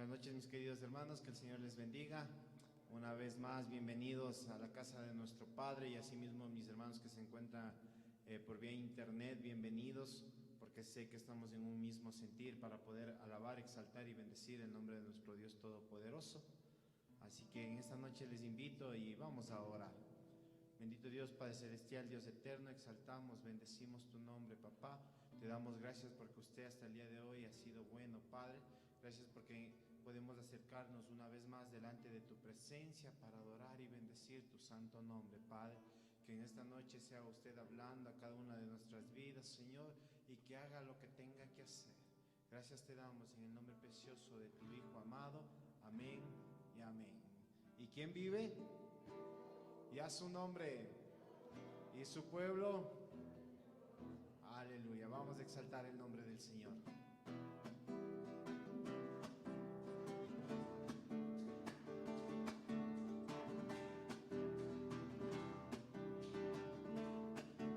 Buenas noches, mis queridos hermanos, que el Señor les bendiga. Una vez más, bienvenidos a la casa de nuestro Padre, y asimismo mis hermanos que se encuentran por vía internet, bienvenidos, porque sé que estamos en un mismo sentir para poder alabar, exaltar y bendecir el nombre de nuestro Dios Todopoderoso. Así que en esta noche les invito y vamos a orar. Bendito Dios, Padre Celestial, Dios Eterno, exaltamos, bendecimos tu nombre, papá. Te damos gracias porque usted hasta el día de hoy ha sido bueno, Padre. Gracias porque podemos acercarnos una vez más delante de tu presencia para adorar y bendecir tu santo nombre, Padre. Que en esta noche sea usted hablando a cada una de nuestras vidas, Señor, y que haga lo que tenga que hacer. Gracias te damos en el nombre precioso de tu Hijo amado. Amén y amén. ¿Y quién vive? Y a su nombre. Y su pueblo. Aleluya. Vamos a exaltar el nombre del Señor.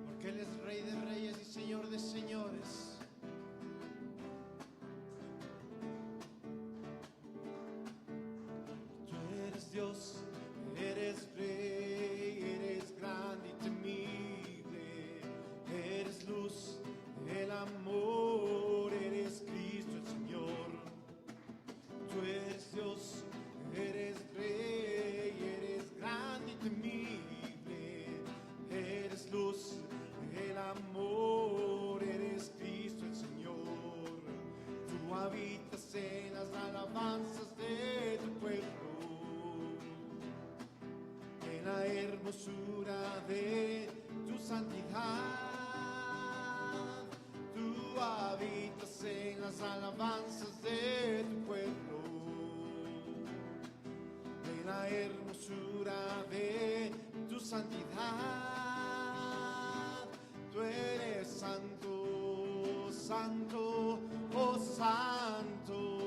Porque Él es Rey de Reyes y Señor de Señores. Tú eres Dios, eres Rey, eres grande y temible, eres luz, el amor, eres Cristo el Señor. Tú eres Dios, eres Rey, eres grande y temible, eres luz, el amor, eres Cristo el Señor. Tú habitas en las alabanzas de tu pueblo, en la hermosura de tu santidad. Tú habitas en las alabanzas de tu pueblo, en la hermosura de tu santidad. Tú eres santo, santo, oh santo,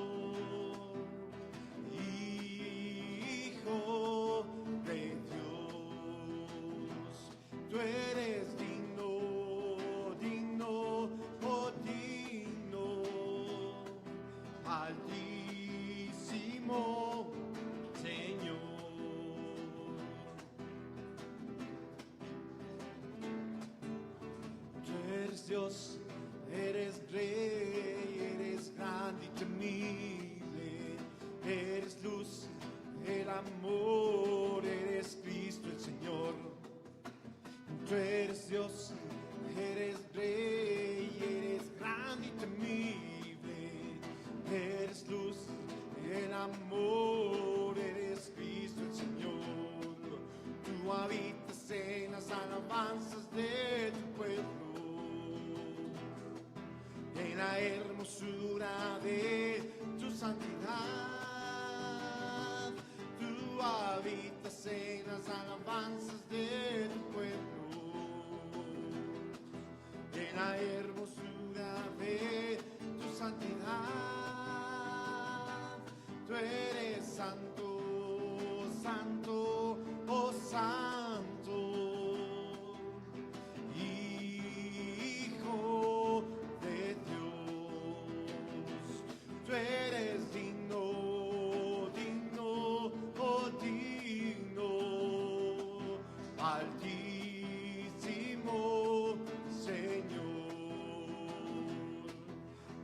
Hijo de Dios. Tú eres digno, digno, oh digno, altísimo Señor. Tú eres Dios, eres Rey, eres grande y temible, eres luz, el amor, eres Cristo el Señor. Tú eres Dios, eres Rey, eres grande y temible, eres luz, el amor, eres Cristo el Señor. Tú habitas en las alabanzas de tu pueblo, en la hermosura de tu santidad. Tú habitas en las alabanzas de tu pueblo, en la hermosura de tu santidad. Tú eres santo, santo, oh santo, Hijo de Dios. Tú eres digno, digno, oh digno, altísimo Señor,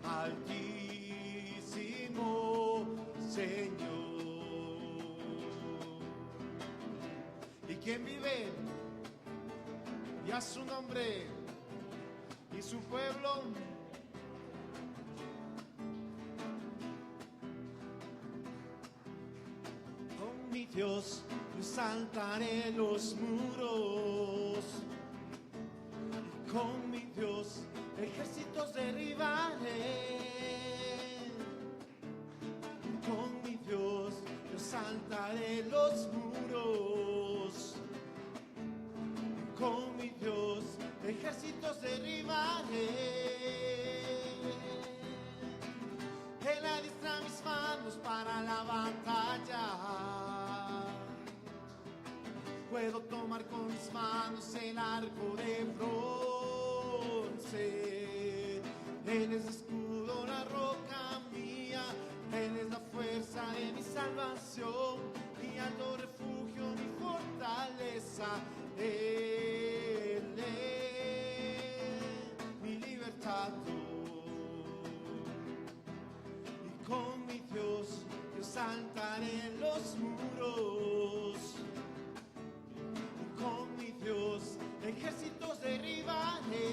altísimo Señor. ¿Y quién vive? Y a su nombre y su pueblo. Con mi Dios yo saltaré los muros, con mi Dios ejércitos derribaré. Con mi Dios yo saltaré los muros, con mi Dios ejércitos derribaré. Él adiestra mis manos para la batalla. Puedo tomar con mis manos el arco de bronce. Él es escudo, la roca mía. Él es la fuerza salvación, mi alto refugio, mi fortaleza. Él es mi libertador. Y con mi Dios yo saltaré los muros. Y con mi Dios ejércitos derribaré.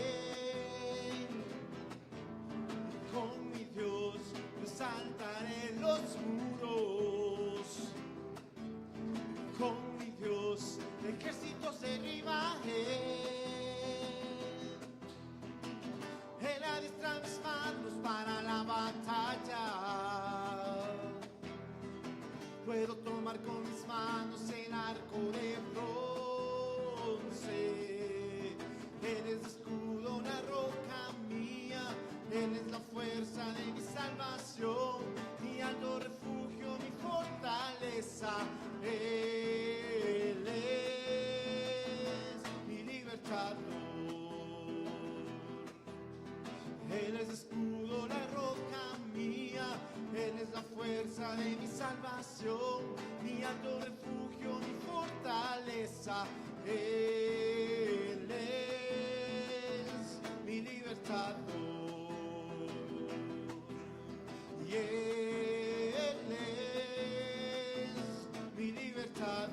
Con mi Dios yo saltaré los muros. Con mi Dios ejércitos derribaré. Él adiestra mis manos para la batalla. Puedo tomar con mis manos el arco de bronce. Él es escudo, una roca mía. Él es la fuerza de mi salvación, mi alto refugio, mi fortaleza. Él es mi libertador. Él es escudo, la roca mía. Él es la fuerza de mi salvación, mi alto refugio, mi fortaleza. Él es mi libertador. Y Él es mi libertador.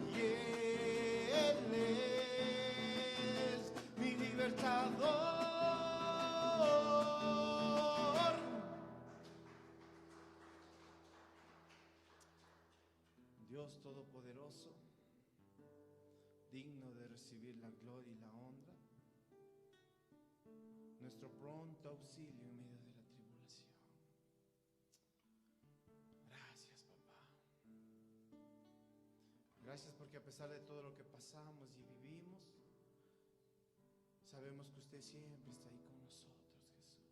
Y Él es mi libertador. Dios Todopoderoso, digno de recibir la gloria y la honra, nuestro pronto auxilio en medio de la tribulación. Gracias, papá. Gracias porque a pesar de todo lo que pasamos y vivimos, sabemos que usted siempre está ahí con nosotros, Jesús.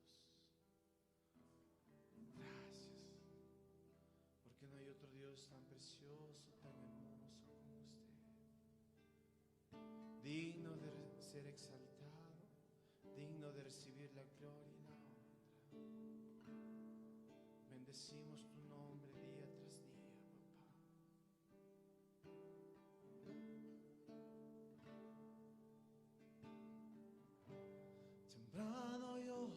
Gracias, porque no hay otro Dios tan precioso, tan hermoso como usted, digno de ser exaltado, digno de recibir la gloria y la honra. Bendecimos tu nombre día tras día, papá. Temprano yo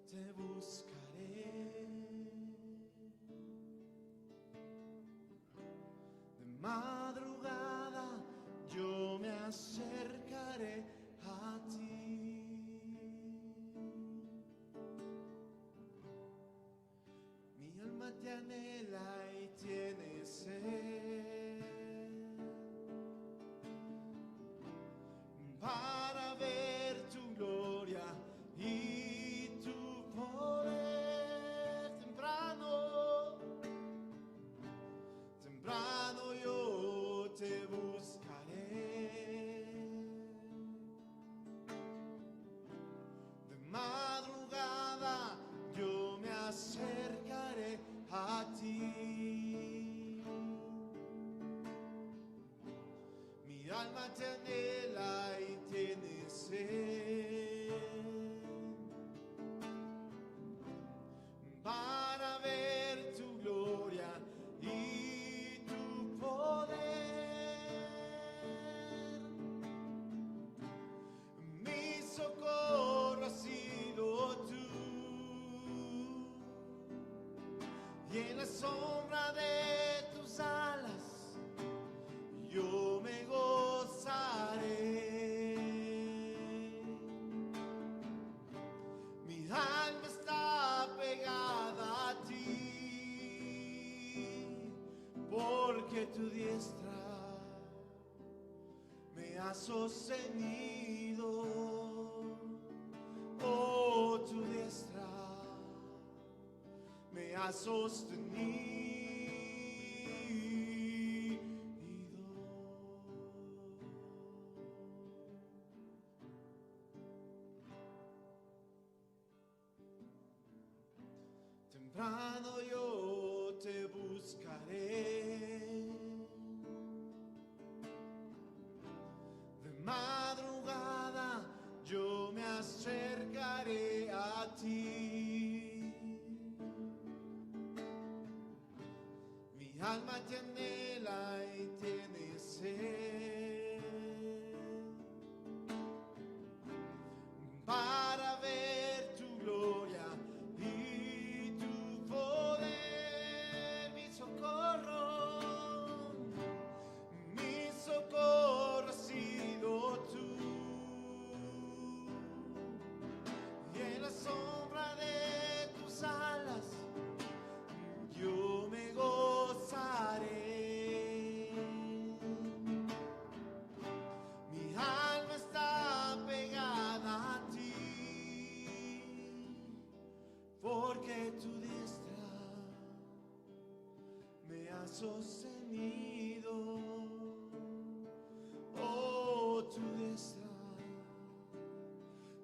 te buscaré, de madrugada yo me acercaré a ti. Mi alma te anhela y tiene sed para ver tu gloria y tu poder. Temprano yo te buscaré, de madrugada yo me acercaré a ti. Mi alma te anhela y tiene sed para ver tu gloria y tu poder. Mi socorro ha sido tú, y en la sombra de tus alas yo me gozaré. Mi alma está pegada a ti, porque tu diestra me ha sostenido. Oh, tu diestra me ha sostenido. Temprano yo te buscaré, de madrugada yo me acercaré a ti. alma te anhela y tiene sed para ver tu gloria y tu poder. Mi socorro ha sido tú, y en la sombra de tus alas yo me gozaré. Mi alma está pegada a ti, porque tu diestra me ha sostenido. Oh, tu diestra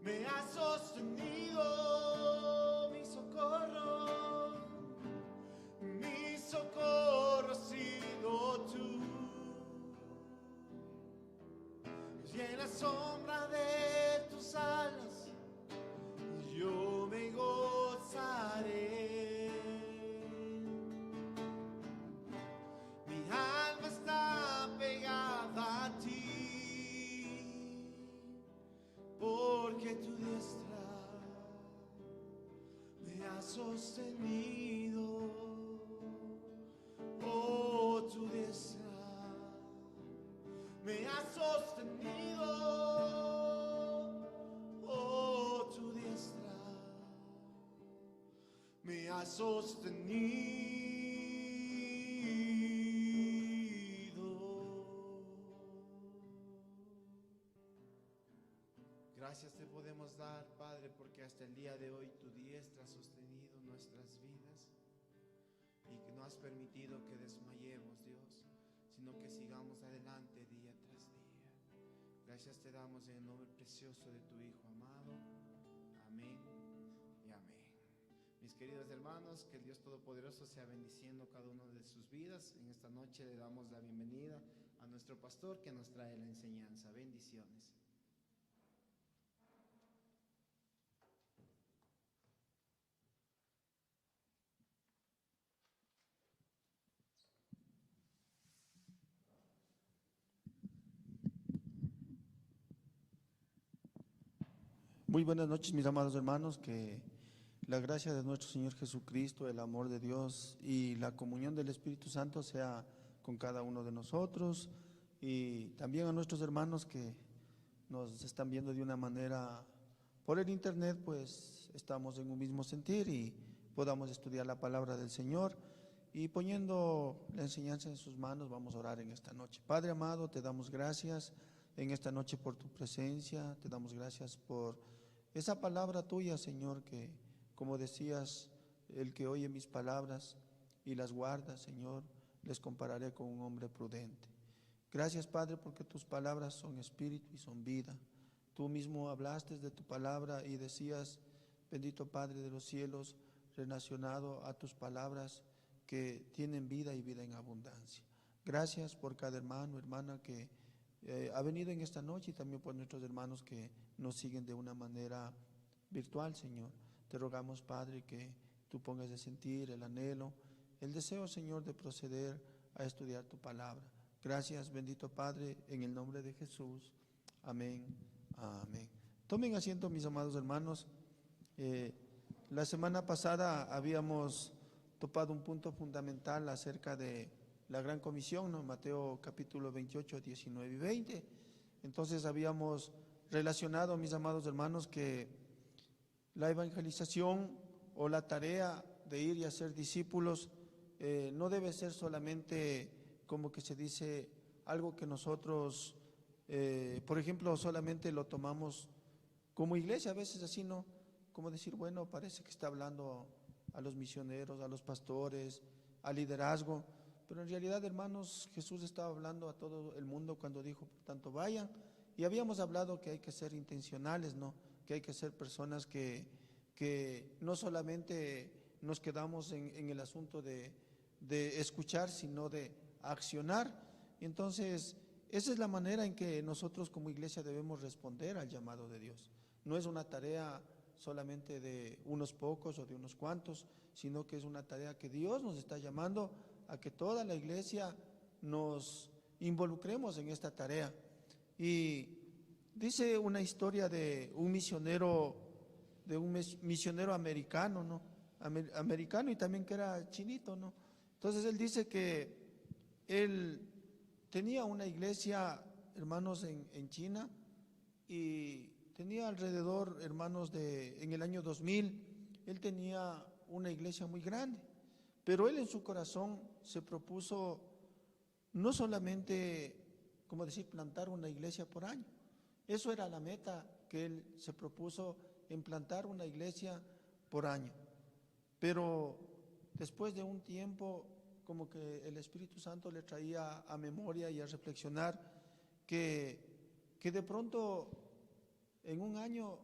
me ha sostenido. Mi socorro ha sido tú, y en la sombra de tus alas yo me gozaré. Mi alma está pegada a ti, porque tu diestra me ha sostenido. Oh, tu diestra me ha sostenido. Oh, tu diestra me ha sostenido. Gracias te podemos dar, Padre, porque hasta el día de hoy tu diestra ha sostenido nuestras vidas y que no has permitido que desmayemos, Dios, sino que sigamos adelante día tras día. Gracias te damos en el nombre precioso de tu Hijo amado. Amén y amén. Mis queridos hermanos, que el Dios Todopoderoso sea bendiciendo cada uno de sus vidas. En esta noche le damos la bienvenida a nuestro pastor que nos trae la enseñanza. Bendiciones. Muy buenas noches, mis amados hermanos, que la gracia de nuestro Señor Jesucristo, el amor de Dios y la comunión del Espíritu Santo sea con cada uno de nosotros, y también a nuestros hermanos que nos están viendo de una manera por el internet, pues estamos en un mismo sentir y podamos estudiar la palabra del Señor. Y poniendo la enseñanza en sus manos, vamos a orar en esta noche. Padre amado, te damos gracias en esta noche por tu presencia, te damos gracias por esa palabra tuya, Señor, que como decías, el que oye mis palabras y las guarda, Señor, les compararé con un hombre prudente. Gracias, Padre, porque tus palabras son espíritu y son vida. Tú mismo hablaste de tu palabra y decías, bendito Padre de los cielos, relacionado a tus palabras que tienen vida y vida en abundancia. Gracias por cada hermano, hermana que ha venido en esta noche, y también por nuestros hermanos que nos siguen de una manera virtual, Señor. Te rogamos, Padre, que tú pongas de sentir el anhelo, el deseo, Señor, de proceder a estudiar tu palabra. Gracias, bendito Padre, en el nombre de Jesús. Amén. Amén. Tomen asiento, mis amados hermanos. La semana pasada habíamos topado un punto fundamental acerca de la gran comisión, ¿no? Mateo capítulo 28, 19 y 20. Entonces habíamos relacionado, mis amados hermanos, que la evangelización o la tarea de ir y hacer discípulos no debe ser solamente, como que se dice, algo que nosotros, por ejemplo, solamente lo tomamos como iglesia, a veces así, ¿no? Como decir, bueno, parece que está hablando a los misioneros, a los pastores, al liderazgo, pero en realidad, hermanos, Jesús estaba hablando a todo el mundo cuando dijo, por tanto, vayan. Y habíamos hablado que hay que ser intencionales, ¿no? Que hay que ser personas que no solamente nos quedamos en el asunto de escuchar, sino de accionar. Y entonces, esa es la manera en que nosotros como iglesia debemos responder al llamado de Dios. No es una tarea solamente de unos pocos o de unos cuantos, sino que es una tarea que Dios nos está llamando a que toda la iglesia nos involucremos en esta tarea. Y dice una historia de un misionero americano, ¿no? Americano y también que era chinito, ¿no? Entonces él dice que él tenía una iglesia, hermanos, en China, y tenía alrededor, hermanos, en el año 2000, él tenía una iglesia muy grande, pero él en su corazón se propuso no solamente, como decir, plantar una iglesia por año. Eso era la meta que él se propuso, en plantar una iglesia por año. Pero después de un tiempo, como que el Espíritu Santo le traía a memoria y a reflexionar que de pronto en un año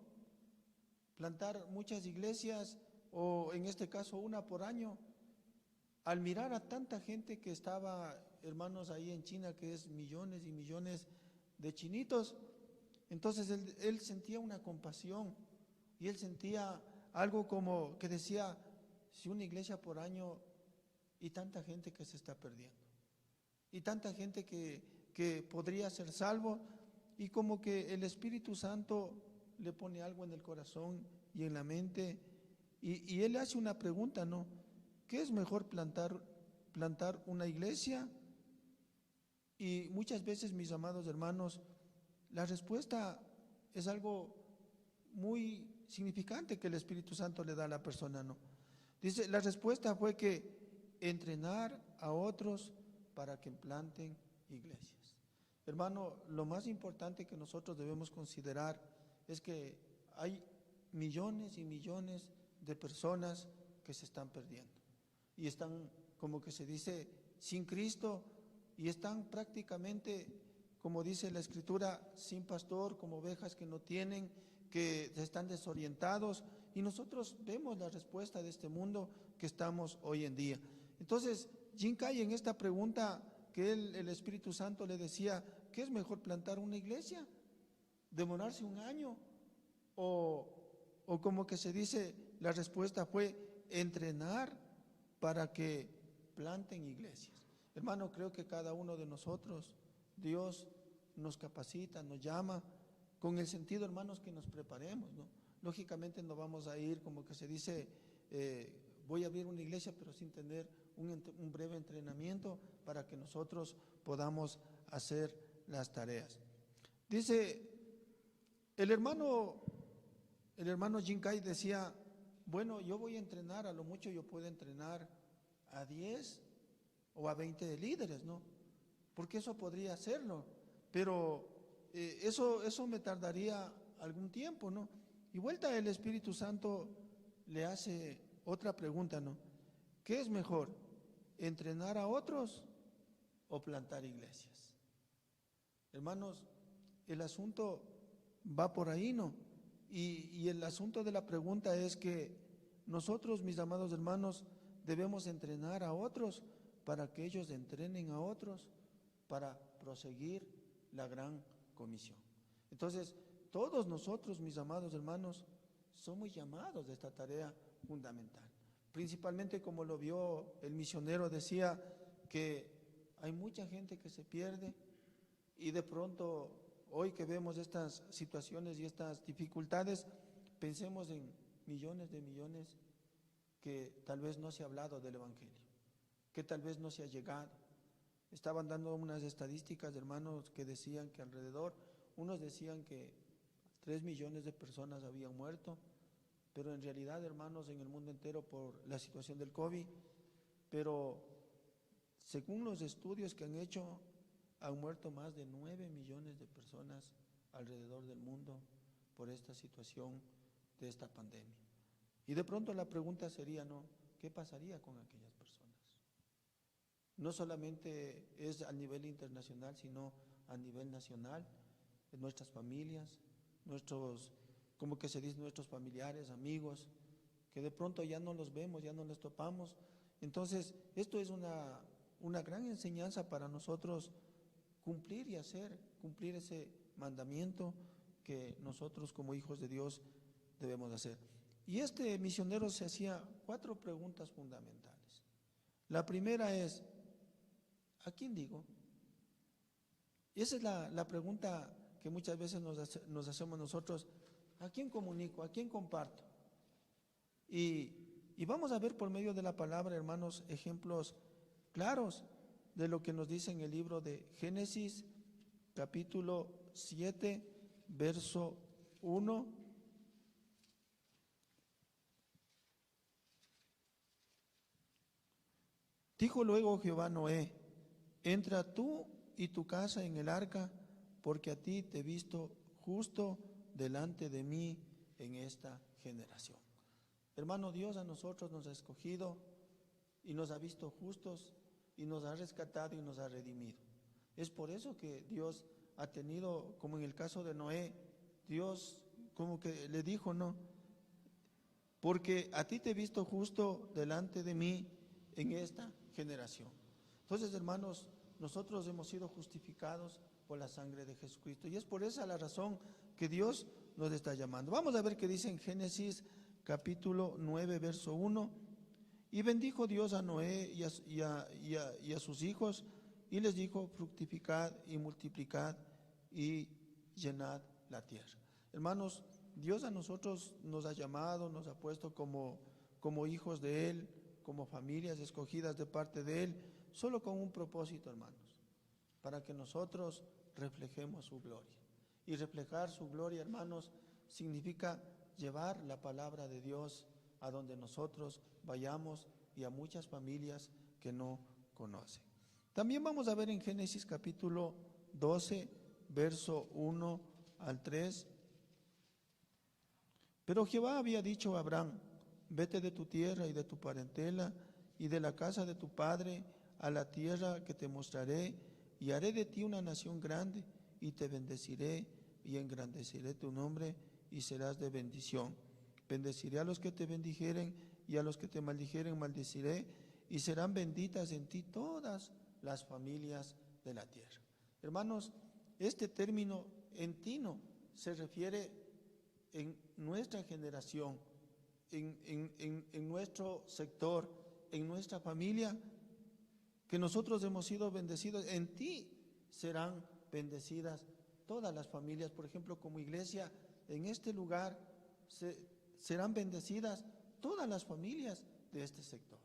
plantar muchas iglesias, o en este caso una por año, al mirar a tanta gente que estaba, hermanos, ahí en China, que es millones y millones de chinitos, entonces él sentía una compasión y él sentía algo como que decía, si una iglesia por año y tanta gente que se está perdiendo, y tanta gente que podría ser salvo, y como que el Espíritu Santo le pone algo en el corazón y en la mente, y él hace una pregunta, ¿no? ¿Qué es mejor, plantar una iglesia? Y muchas veces, mis amados hermanos, la respuesta es algo muy significante que el Espíritu Santo le da a la persona, ¿no? Dice, la respuesta fue que entrenar a otros para que planten iglesias. Hermano, lo más importante que nosotros debemos considerar es que hay millones y millones de personas que se están perdiendo y están, como que se dice, sin Cristo, y están prácticamente, como dice la Escritura, sin pastor, como ovejas que no tienen, que están desorientados, y nosotros vemos la respuesta de este mundo que estamos hoy en día. Entonces, Jin Kai, en esta pregunta que el Espíritu Santo le decía, ¿qué es mejor, plantar una iglesia? ¿Demorarse un año? O como que se dice, la respuesta fue entrenar para que planten iglesias. Hermano, creo que cada uno de nosotros, Dios nos capacita, nos llama, con el sentido, hermanos, que nos preparemos, ¿no? Lógicamente no vamos a ir, como que se dice, voy a abrir una iglesia, pero sin tener un breve entrenamiento para que nosotros podamos hacer las tareas. Dice, el hermano Jin Kai decía, bueno, yo voy a entrenar, a lo mucho yo puedo entrenar a 10 o a 20 líderes, ¿no? Porque eso podría hacerlo, pero eso me tardaría algún tiempo, ¿no? Y vuelta el Espíritu Santo le hace otra pregunta, ¿no? ¿Qué es mejor, entrenar a otros o plantar iglesias? Hermanos, el asunto va por ahí, ¿no? Y el asunto de la pregunta es que nosotros, mis amados hermanos, debemos entrenar a otros para que ellos entrenen a otros para proseguir la gran comisión. Entonces, todos nosotros, mis amados hermanos, somos llamados de esta tarea fundamental. Principalmente, como lo vio el misionero, decía que hay mucha gente que se pierde, y de pronto, hoy que vemos estas situaciones y estas dificultades, pensemos en millones de millones que tal vez no se ha hablado del Evangelio, que tal vez no se ha llegado. Estaban dando unas estadísticas, hermanos, que decían que alrededor, unos decían que 3 millones de personas habían muerto, pero en realidad, hermanos, en el mundo entero por la situación del COVID, pero según los estudios que han hecho, han muerto más de 9 millones de personas alrededor del mundo por esta situación de esta pandemia. Y de pronto la pregunta sería, ¿no? ¿Qué pasaría con aquellas personas? No solamente es a nivel internacional, sino a nivel nacional, en nuestras familias, como que se dice, nuestros familiares, amigos, que de pronto ya no los vemos, ya no los topamos. Entonces, esto es una gran enseñanza para nosotros cumplir ese mandamiento que nosotros como hijos de Dios debemos hacer. Y este misionero se hacía 4 preguntas fundamentales. La primera es, ¿a quién digo? Y esa es la pregunta que muchas veces nos hacemos nosotros. ¿A quién comunico? ¿A quién comparto? Y vamos a ver por medio de la palabra, hermanos, ejemplos claros de lo que nos dice en el libro de Génesis, capítulo 7, verso 1. Dijo luego Jehová a Noé: entra tú y tu casa en el arca, porque a ti te he visto justo delante de mí en esta generación. Hermano, Dios a nosotros nos ha escogido y nos ha visto justos y nos ha rescatado y nos ha redimido. Es por eso que Dios ha tenido, como en el caso de Noé, Dios como que le dijo, no, porque a ti te he visto justo delante de mí en esta generación. Entonces, hermanos, nosotros hemos sido justificados por la sangre de Jesucristo y es por esa la razón que Dios nos está llamando. Vamos a ver qué dice en Génesis capítulo 9, verso 1. Y bendijo Dios a Noé y a sus hijos, y les dijo: fructificad y multiplicad y llenad la tierra. Hermanos, Dios a nosotros nos ha llamado, nos ha puesto como hijos de Él, como familias escogidas de parte de Él, solo con un propósito, hermanos, para que nosotros reflejemos su gloria. Y reflejar su gloria, hermanos, significa llevar la palabra de Dios a donde nosotros vayamos y a muchas familias que no conocen. También vamos a ver en Génesis capítulo 12, verso 1 al 3. Pero Jehová había dicho a Abraham: vete de tu tierra y de tu parentela y de la casa de tu padre a la tierra que te mostraré, y haré de ti una nación grande, y te bendeciré y engrandeceré tu nombre, y serás de bendición. Bendeciré a los que te bendijeren, y a los que te maldijeren maldeciré, y serán benditas en ti todas las familias de la tierra. Hermanos, este término entino se refiere en nuestra generación, en nuestro sector, en nuestra familia, que nosotros hemos sido bendecidos. En ti serán bendecidas todas las familias. Por ejemplo, como iglesia, en este lugar serán bendecidas todas las familias de este sector.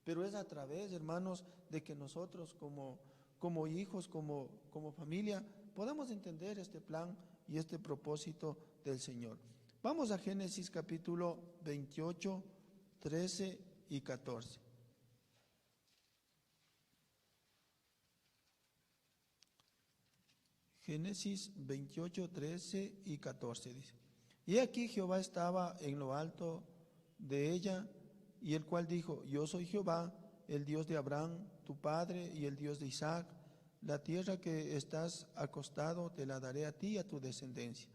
Pero es a través, hermanos, de que nosotros como hijos, como familia, podamos entender este plan y este propósito del Señor. Vamos a Génesis capítulo 28, 13 y 14. Génesis 28, 13 y 14 dice: y aquí Jehová estaba en lo alto de ella, y el cual dijo: yo soy Jehová, el Dios de Abraham, tu padre, y el Dios de Isaac. La tierra que estás acostado te la daré a ti y a tu descendencia.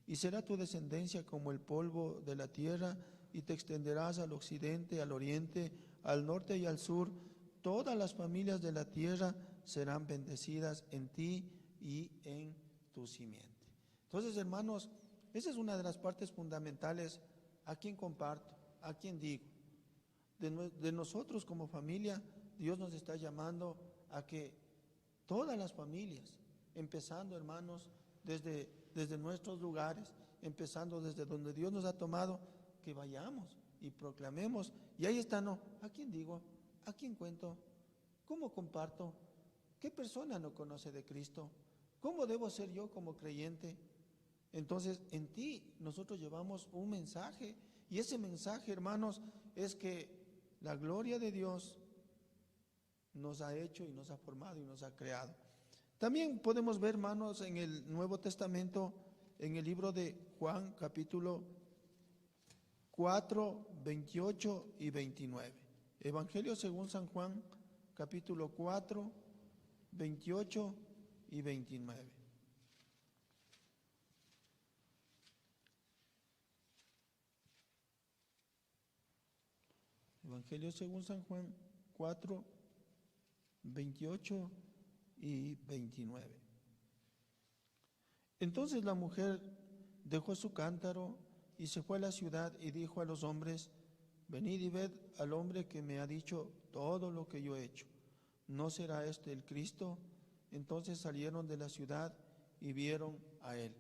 Y será tu descendencia como el polvo de la tierra, y te extenderás al occidente, al oriente, al norte y al sur. Todas las familias de la tierra serán bendecidas en ti y en tu simiente. Entonces, hermanos, esa es una de las partes fundamentales. ¿A quién comparto? ¿A quién digo? De nosotros como familia, Dios nos está llamando a que todas las familias, empezando, hermanos, desde nuestros lugares, empezando desde donde Dios nos ha tomado, que vayamos y proclamemos. Y ahí está, ¿no? ¿A quién digo? ¿A quién cuento? ¿Cómo comparto? ¿Qué persona no conoce de Cristo? ¿Cómo debo ser yo como creyente? Entonces, en ti nosotros llevamos un mensaje, y ese mensaje, hermanos, es que la gloria de Dios nos ha hecho y nos ha formado y nos ha creado. También podemos ver, hermanos, en el Nuevo Testamento, en el libro de Juan, capítulo 4, 28 y 29. Evangelio según San Juan, capítulo 4, 28 y 29. Evangelio según San Juan 4, 28 y 29. Entonces la mujer dejó su cántaro y se fue a la ciudad y dijo a los hombres venid y ved al hombre que me ha dicho todo lo que yo he hecho. ¿No será este el Cristo? Entonces salieron de la ciudad y vieron a él.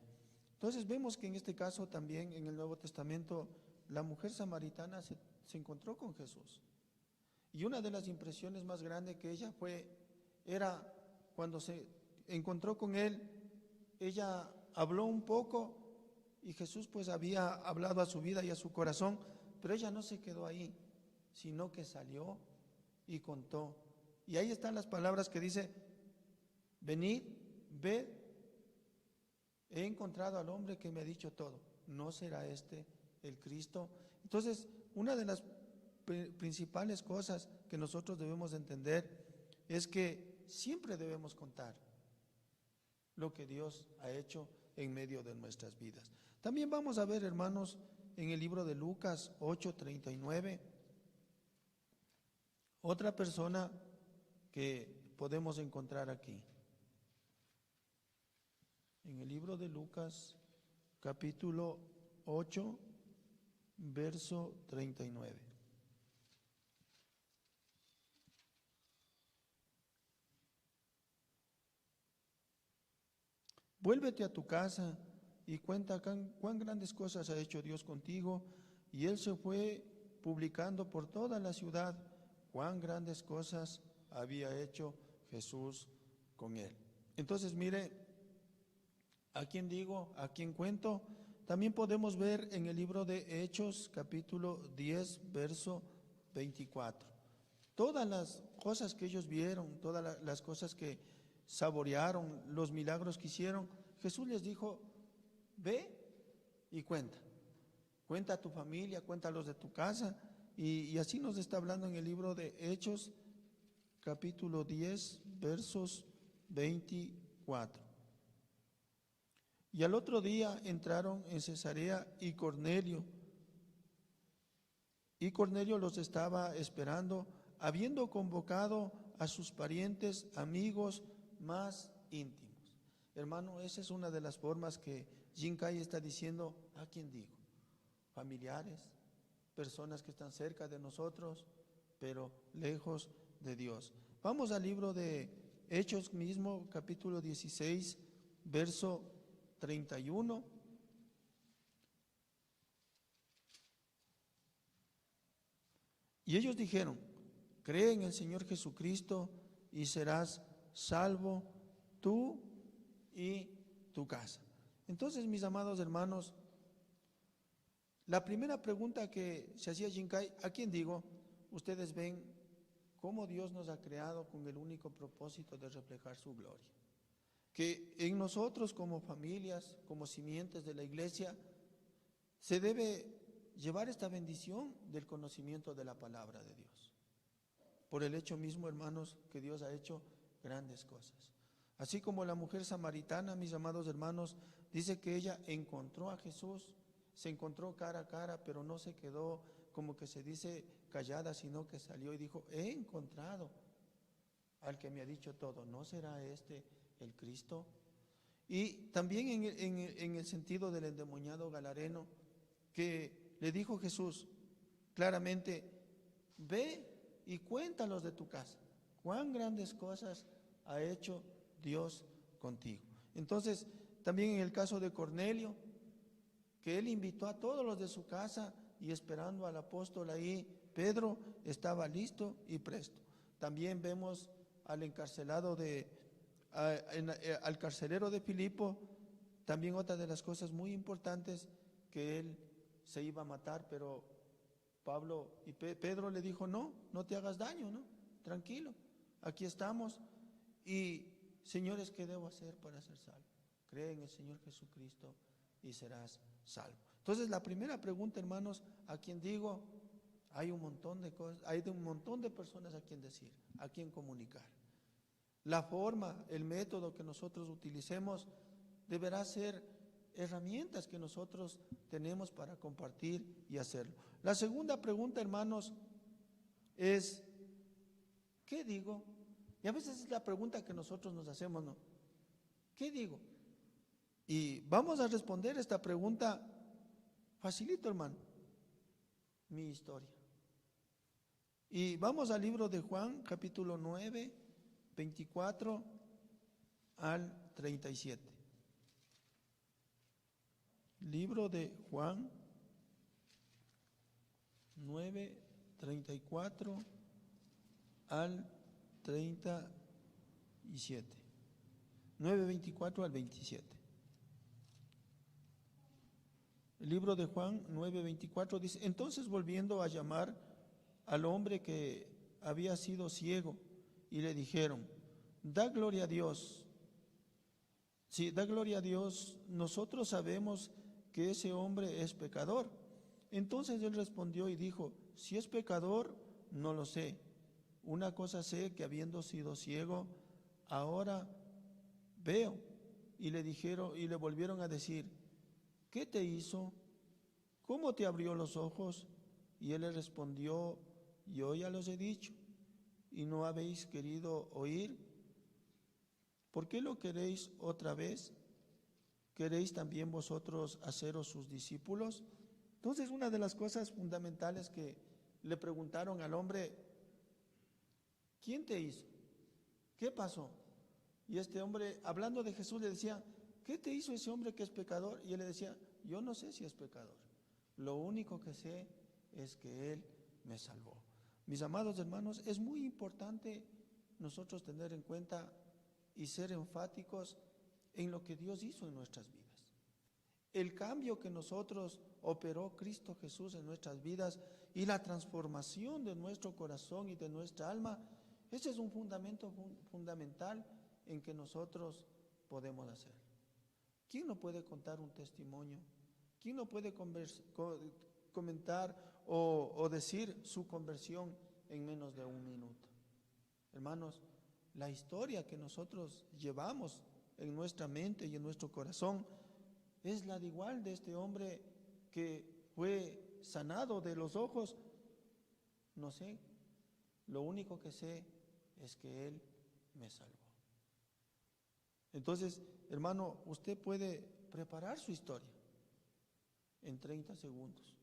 Entonces vemos que en este caso también en el Nuevo Testamento la mujer samaritana se encontró con Jesús. Y una de las impresiones más grandes que ella era cuando se encontró con él, ella habló un poco y Jesús pues había hablado a su vida y a su corazón, pero ella no se quedó ahí, sino que salió y contó. Y ahí están las palabras que dice: venid, ved, he encontrado al hombre que me ha dicho todo. ¿No será este el Cristo? Entonces, una de las principales cosas que nosotros debemos entender es que siempre debemos contar lo que Dios ha hecho en medio de nuestras vidas. También vamos a ver, hermanos, en el libro de Lucas 8:39, otra persona que podemos encontrar aquí. En el libro de Lucas, capítulo 8, verso 39. Vuélvete a tu casa y cuenta cuán grandes cosas ha hecho Dios contigo. Y él se fue publicando por toda la ciudad cuán grandes cosas había hecho Jesús con él. Entonces, mire, ¿a quién digo? ¿A quién cuento? También podemos ver en el libro de Hechos, capítulo 10, verso 24. Todas las cosas que ellos vieron, todas las cosas que saborearon, los milagros que hicieron, Jesús les dijo: ve y cuenta. Cuenta a tu familia, cuenta a los de tu casa. Y así nos está hablando en el libro de Hechos, capítulo 10, versos 24. Y al otro día entraron en Cesarea y Cornelio los estaba esperando, habiendo convocado a sus parientes, amigos más íntimos. Hermano, esa es una de las formas que Jinkai está diciendo: ¿a quién digo? Familiares, personas que están cerca de nosotros, pero lejos de Dios. Vamos al libro de Hechos mismo, capítulo 16, verso 31. Y ellos dijeron: cree en el Señor Jesucristo y serás salvo tú y tu casa. Entonces, mis amados hermanos, la primera pregunta que se hacía Jinkai: ¿a quién digo? Ustedes ven cómo Dios nos ha creado con el único propósito de reflejar su gloria. Que en nosotros como familias, como simientes de la iglesia, se debe llevar esta bendición del conocimiento de la palabra de Dios. Por el hecho mismo, hermanos, que Dios ha hecho grandes cosas. Así como la mujer samaritana, mis amados hermanos, dice que ella encontró a Jesús, se encontró cara a cara, pero no se quedó, como que se dice, callada, sino que salió y dijo: he encontrado al que me ha dicho todo. ¿No será este el Cristo? Y también en el sentido del endemoniado galareno, que le dijo Jesús claramente: ve y cuéntalos de tu casa, cuán grandes cosas ha hecho Dios contigo. Entonces, también en el caso de Cornelio, que él invitó a todos los de su casa, y esperando al apóstol ahí, Pedro estaba listo y presto. También vemos al encarcelado al carcelero de Filipo. También otra de las cosas muy importantes, que él se iba a matar, pero Pedro le dijo: no te hagas daño, no, tranquilo, aquí estamos. Y señores, ¿qué debo hacer para ser salvo? Cree en el Señor Jesucristo y serás salvo. Entonces, la primera pregunta, hermanos, ¿a quién digo? Hay un montón de cosas, hay un montón de personas a quien decir, a quien comunicar. La forma, el método que nosotros utilicemos deberá ser herramientas que nosotros tenemos para compartir y hacerlo. La segunda pregunta, hermanos, es: ¿qué digo? Y a veces es la pregunta que nosotros nos hacemos, ¿no? ¿Qué digo? Y vamos a responder esta pregunta facilito, hermano: mi historia. Y vamos al libro de Juan, capítulo 9, 24 al 37. Libro de Juan 9, 34 al 37. 9, 24 al 27. El libro de Juan 9, 24 dice: entonces volviendo a llamar al hombre que había sido ciego, y le dijeron: da gloria a Dios. Sí, da gloria a Dios, nosotros sabemos que ese hombre es pecador. Entonces él respondió y dijo: si es pecador, no lo sé. Una cosa sé, que habiendo sido ciego, ahora veo. Y le dijeron, y le volvieron a decir: ¿qué te hizo? ¿Cómo te abrió los ojos? Y él le respondió: yo ya los he dicho, y no habéis querido oír. ¿Por qué lo queréis otra vez? ¿Queréis también vosotros haceros sus discípulos? Entonces, una de las cosas fundamentales que le preguntaron al hombre: ¿quién te hizo? ¿Qué pasó? Y este hombre, hablando de Jesús, le decía: ¿qué te hizo ese hombre que es pecador? Y él le decía: yo no sé si es pecador. Lo único que sé es que Él me salvó. Mis amados hermanos, es muy importante nosotros tener en cuenta y ser enfáticos en lo que Dios hizo en nuestras vidas. El cambio que nosotros operó Cristo Jesús en nuestras vidas y la transformación de nuestro corazón y de nuestra alma, ese es un fundamento fundamental en que nosotros podemos hacer. ¿Quién no puede contar un testimonio? ¿Quién no puede comentar o decir su conversión en menos de un minuto? Hermanos, la historia que nosotros llevamos en nuestra mente y en nuestro corazón es la de igual de este hombre que fue sanado de los ojos. No sé, lo único que sé es que Él me salvó. Entonces, hermano, usted puede preparar su historia en 30 segundos.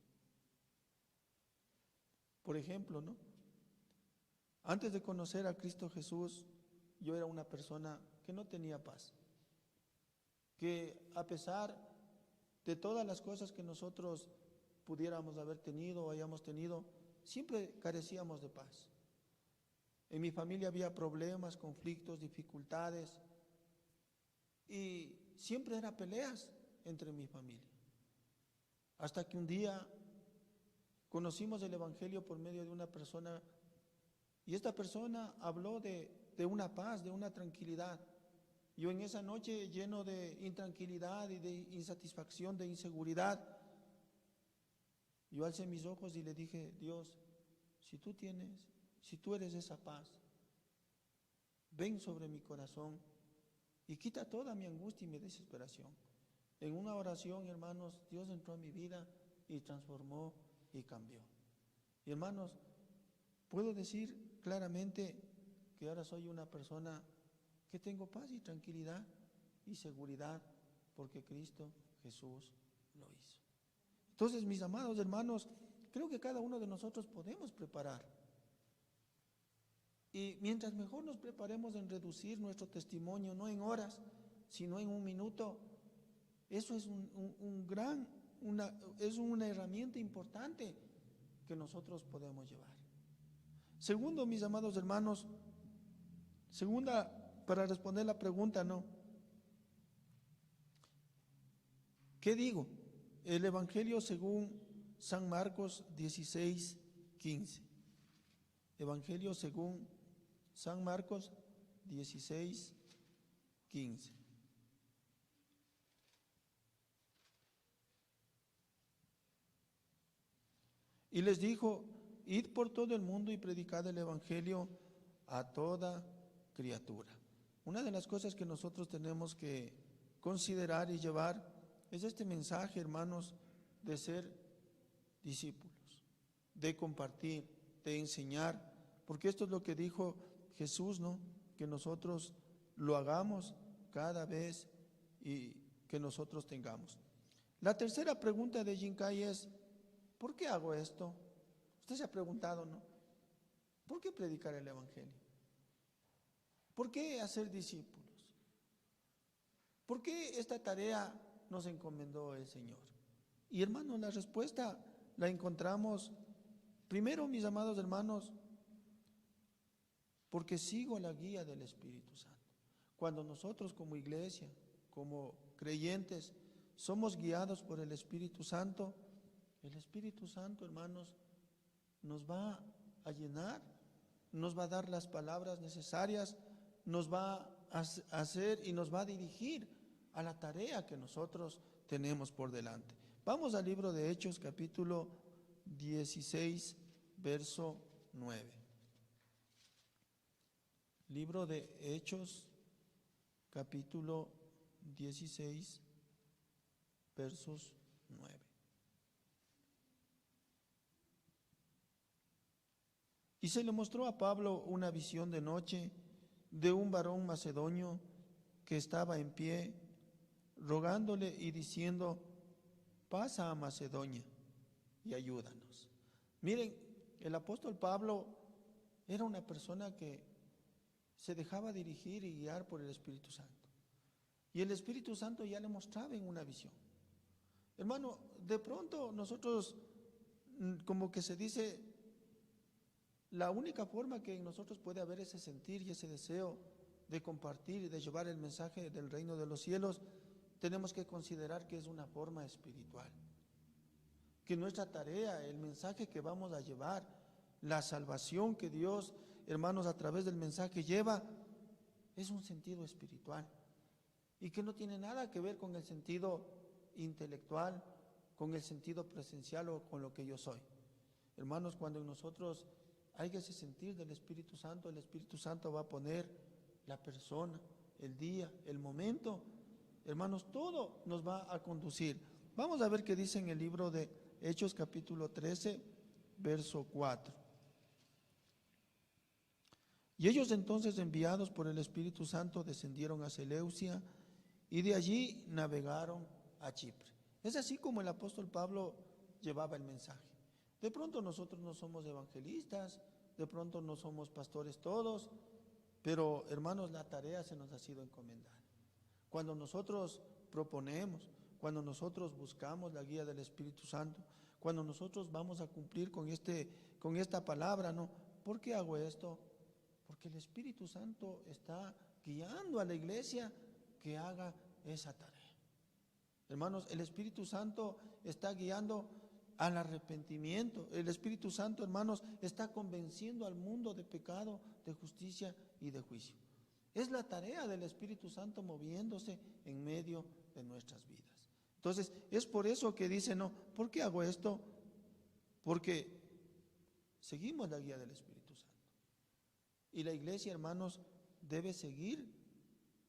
Por ejemplo, ¿no? Antes de conocer a Cristo Jesús, yo era una persona que no tenía paz, que a pesar de todas las cosas que nosotros pudiéramos haber tenido o hayamos tenido, siempre carecíamos de paz. En mi familia había problemas, conflictos, dificultades, y siempre eran peleas entre mi familia. Hasta que un día conocimos el Evangelio por medio de una persona, y esta persona habló de una paz, de una tranquilidad. Yo en esa noche, lleno de intranquilidad y de insatisfacción, de inseguridad, yo alcé mis ojos y le dije: Dios, si tú eres esa paz, ven sobre mi corazón y quita toda mi angustia y mi desesperación. En una oración, hermanos, Dios entró en mi vida y transformó y cambió. Y hermanos, puedo decir claramente que ahora soy una persona que tengo paz y tranquilidad y seguridad porque Cristo Jesús lo hizo. Entonces, mis amados hermanos, creo que cada uno de nosotros podemos preparar. Y mientras mejor nos preparemos en reducir nuestro testimonio, no en horas, sino en un minuto, eso es es una herramienta importante que nosotros podemos llevar. Segundo, mis amados hermanos, para responder la pregunta, ¿no? ¿Qué digo? El Evangelio según San Marcos 16:15. Evangelio según San Marcos 16:15. Y les dijo: id por todo el mundo y predicad el Evangelio a toda criatura. Una de las cosas que nosotros tenemos que considerar y llevar es este mensaje, hermanos, de ser discípulos, de compartir, de enseñar, porque esto es lo que dijo Jesús, ¿no? Que nosotros lo hagamos cada vez y que nosotros tengamos. La tercera pregunta de Jinkai es: ¿por qué hago esto? Usted se ha preguntado, ¿no? ¿Por qué predicar el Evangelio? ¿Por qué hacer discípulos? ¿Por qué esta tarea nos encomendó el Señor? Y hermanos, la respuesta la encontramos primero, mis amados hermanos, porque sigo la guía del Espíritu Santo. Cuando nosotros como iglesia, como creyentes, somos guiados por el Espíritu Santo, hermanos, nos va a llenar, nos va a dar las palabras necesarias, nos va a hacer y nos va a dirigir a la tarea que nosotros tenemos por delante. Vamos al libro de Hechos, capítulo 16, verso 9. Libro de Hechos, capítulo 16, versos 9. Y se le mostró a Pablo una visión de noche de un varón macedonio que estaba en pie, rogándole y diciendo: pasa a Macedonia y ayúdanos. Miren, el apóstol Pablo era una persona que se dejaba dirigir y guiar por el Espíritu Santo. Y el Espíritu Santo ya le mostraba en una visión. Hermano, de pronto nosotros, como que se dice, la única forma que en nosotros puede haber ese sentir y ese deseo de compartir y de llevar el mensaje del reino de los cielos, tenemos que considerar que es una forma espiritual. Que nuestra tarea, el mensaje que vamos a llevar, la salvación que Dios, hermanos, a través del mensaje lleva, es un sentido espiritual. Y que no tiene nada que ver con el sentido intelectual, con el sentido presencial o con lo que yo soy. Hermanos, cuando en nosotros hay ese sentir del Espíritu Santo, el Espíritu Santo va a poner la persona, el día, el momento. Hermanos, todo nos va a conducir. Vamos a ver qué dice en el libro de Hechos, capítulo 13, verso 4. Y ellos entonces, enviados por el Espíritu Santo, descendieron a Seleucia y de allí navegaron a Chipre. Es así como el apóstol Pablo llevaba el mensaje. De pronto nosotros no somos evangelistas, de pronto no somos pastores todos, pero hermanos, la tarea se nos ha sido encomendada. Cuando nosotros proponemos, cuando nosotros buscamos la guía del Espíritu Santo, cuando nosotros vamos a cumplir con esta palabra, ¿no? ¿Por qué hago esto? Porque el Espíritu Santo está guiando a la iglesia que haga esa tarea. Hermanos, el Espíritu Santo está guiando al arrepentimiento. El Espíritu Santo, hermanos, está convenciendo al mundo de pecado, de justicia y de juicio. Es la tarea del Espíritu Santo moviéndose en medio de nuestras vidas. Entonces, es por eso que dice, no, ¿por qué hago esto? Porque seguimos la guía del Espíritu Santo. Y la iglesia, hermanos, debe seguir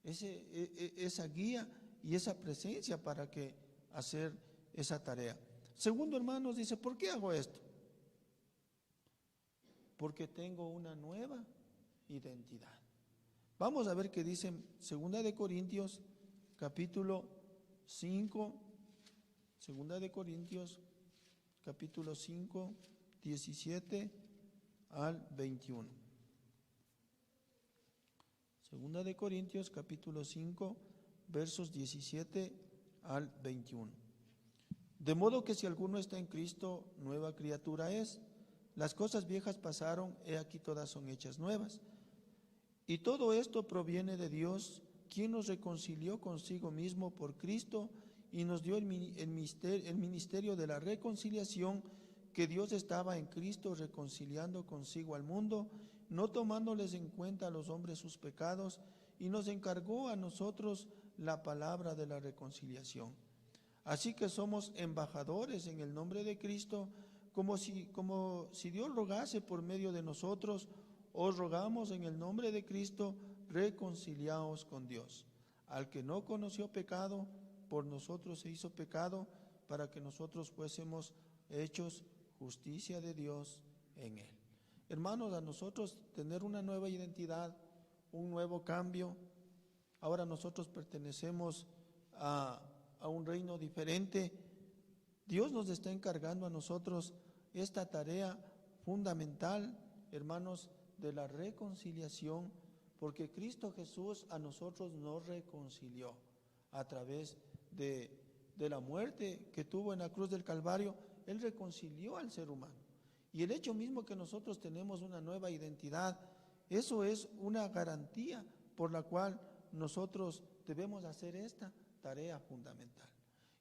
esa guía y esa presencia para que hacer esa tarea. Segundo, hermanos, dice, ¿por qué hago esto? Porque tengo una nueva identidad. Vamos a ver qué dice en 2 de Corintios, capítulo 5, 2 de Corintios, capítulo 5, 17 al 21. 2 de Corintios, capítulo 5, versos 17 al 21. De modo que si alguno está en Cristo, nueva criatura es. Las cosas viejas pasaron, he aquí todas son hechas nuevas. Y todo esto proviene de Dios, quien nos reconcilió consigo mismo por Cristo y nos dio el ministerio de la reconciliación, que Dios estaba en Cristo reconciliando consigo al mundo, no tomándoles en cuenta a los hombres sus pecados, y nos encargó a nosotros la palabra de la reconciliación. Así que somos embajadores en el nombre de Cristo, como si Dios rogase por medio de nosotros. Os rogamos en el nombre de Cristo, reconciliaos con Dios. Al que no conoció pecado, por nosotros se hizo pecado, para que nosotros fuésemos hechos justicia de Dios en él. Hermanos, a nosotros tener una nueva identidad, un nuevo cambio. Ahora nosotros pertenecemos a un reino diferente. Dios nos está encargando a nosotros esta tarea fundamental hermanos, de la reconciliación, porque Cristo Jesús a nosotros nos reconcilió a través de la muerte que tuvo en la cruz del Calvario. Él reconcilió al ser humano. Y el hecho mismo que nosotros tenemos una nueva identidad, eso es una garantía por la cual nosotros debemos hacer esta tarea fundamental.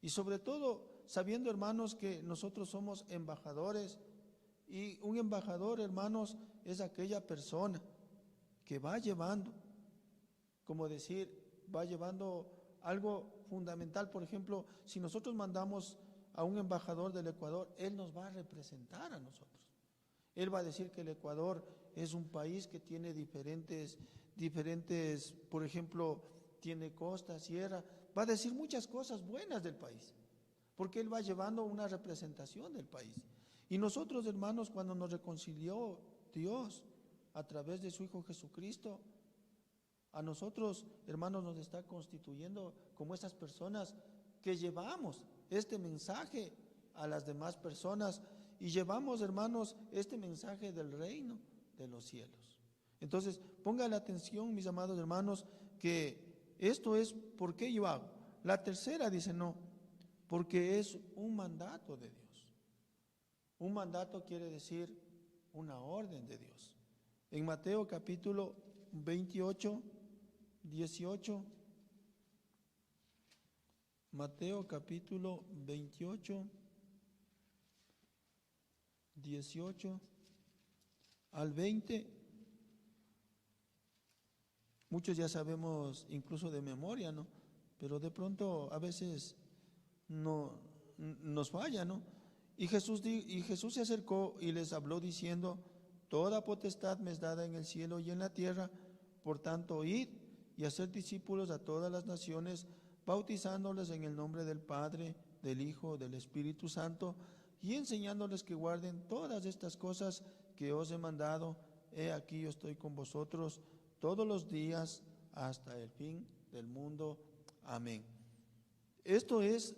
Y sobre todo, sabiendo, hermanos, que nosotros somos embajadores, y un embajador, hermanos, es aquella persona que va llevando, como decir, va llevando algo fundamental. Por ejemplo, si nosotros mandamos a un embajador del Ecuador, él nos va a representar a nosotros. Él va a decir que el Ecuador es un país que tiene diferentes, por ejemplo, tiene costa, sierra, va a decir muchas cosas buenas del país, porque él va llevando una representación del país. Y nosotros, hermanos, cuando nos reconcilió Dios a través de su Hijo Jesucristo, a nosotros, hermanos, nos está constituyendo como esas personas que llevamos este mensaje a las demás personas y llevamos, hermanos, este mensaje del reino de los cielos. Entonces, ponga la atención, mis amados hermanos, que esto es por qué yo hago. La tercera dice no, porque es un mandato de Dios. Un mandato quiere decir una orden de Dios. En Mateo capítulo 28, 18, Mateo capítulo 28, 18 al 20, muchos ya sabemos incluso de memoria, ¿no? Pero de pronto a veces no nos falla, ¿no? Y Jesús se acercó y les habló diciendo: toda potestad me es dada en el cielo y en la tierra, por tanto id y hacer discípulos a todas las naciones, bautizándoles en el nombre del Padre, del Hijo, del Espíritu Santo, y enseñándoles que guarden todas estas cosas que os he mandado. He aquí yo estoy con vosotros todos los días hasta el fin del mundo. Amén. Esto es,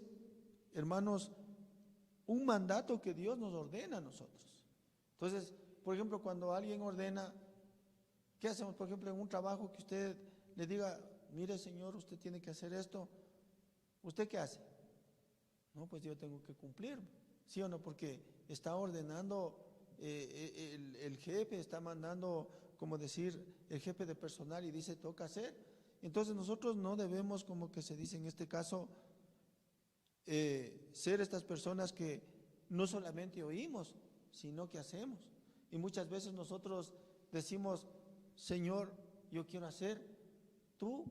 hermanos, un mandato que Dios nos ordena a nosotros. Entonces, por ejemplo, cuando alguien ordena, ¿qué hacemos? Por ejemplo, en un trabajo que usted le diga: mire, señor, usted tiene que hacer esto. ¿Usted qué hace? No, pues yo tengo que cumplir, ¿sí o no? Porque está ordenando, el jefe está mandando, como decir, el jefe de personal, y dice toca hacer. Entonces nosotros no debemos, como que se dice en este caso, ser estas personas que no solamente oímos, sino que hacemos. Y muchas veces nosotros decimos: Señor, yo quiero hacer tu